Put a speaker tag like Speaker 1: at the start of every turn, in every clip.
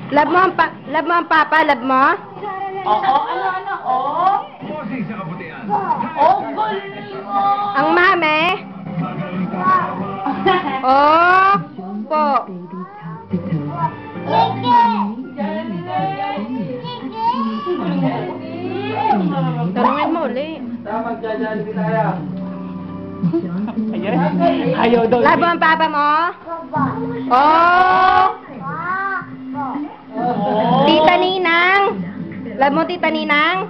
Speaker 1: Love mo ang papa, love mo?
Speaker 2: Oo, ano, oh. Oh, galing mo.
Speaker 1: Ang mame? Oh, po. Tanungin mo ulit.
Speaker 2: Ayaw daw.
Speaker 1: Love mo ang papa mo? Oh. Tita Ninang? Love mo Tita Ninang?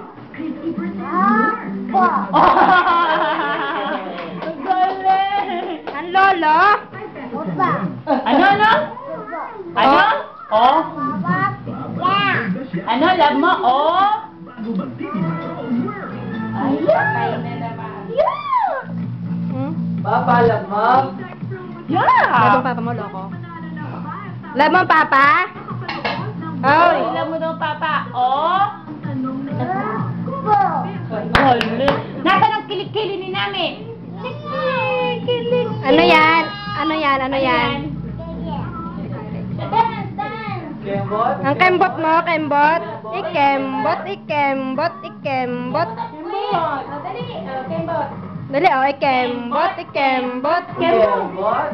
Speaker 2: Ang galing.
Speaker 1: Ang lolo?
Speaker 2: Ano? Ano? Oh? Ano, love mo? Oh? Ay, patay na naman.
Speaker 1: Hmm?
Speaker 3: Papa, love mo?
Speaker 1: Love
Speaker 2: Yeah!
Speaker 1: mo papa mo, loko? Love mo ang papa?
Speaker 2: Ay,
Speaker 1: Oh.
Speaker 2: love mo daw, papa. Oh? Galing. Nasaan ang kilik-kili ni Nami? Kilik.
Speaker 1: Ano yan? Ano yan? Ano yan?
Speaker 3: Kembot?
Speaker 1: Ang kembot mo, kembot. Ikembot, ikembot, ikembot. Dali, oh, ikembot, ikembot.
Speaker 3: Kembot?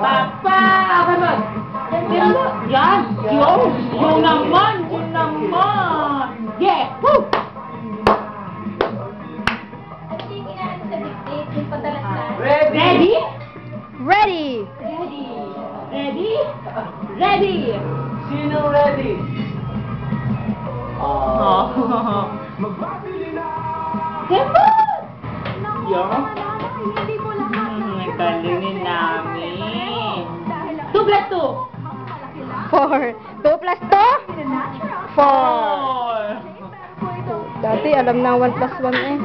Speaker 2: Papa! Yan! Yung naman! Yung naman! Yeah! Woo!
Speaker 3: Ready?
Speaker 2: Ready?
Speaker 1: Ready!
Speaker 2: Ready? Ready?
Speaker 3: Sino ready?
Speaker 2: Kembot! Yan! Galing namin. 2 plus 2.
Speaker 1: 4. 2 plus 2? 4.
Speaker 2: 4.
Speaker 1: Dati alam na 1 plus 1 eh.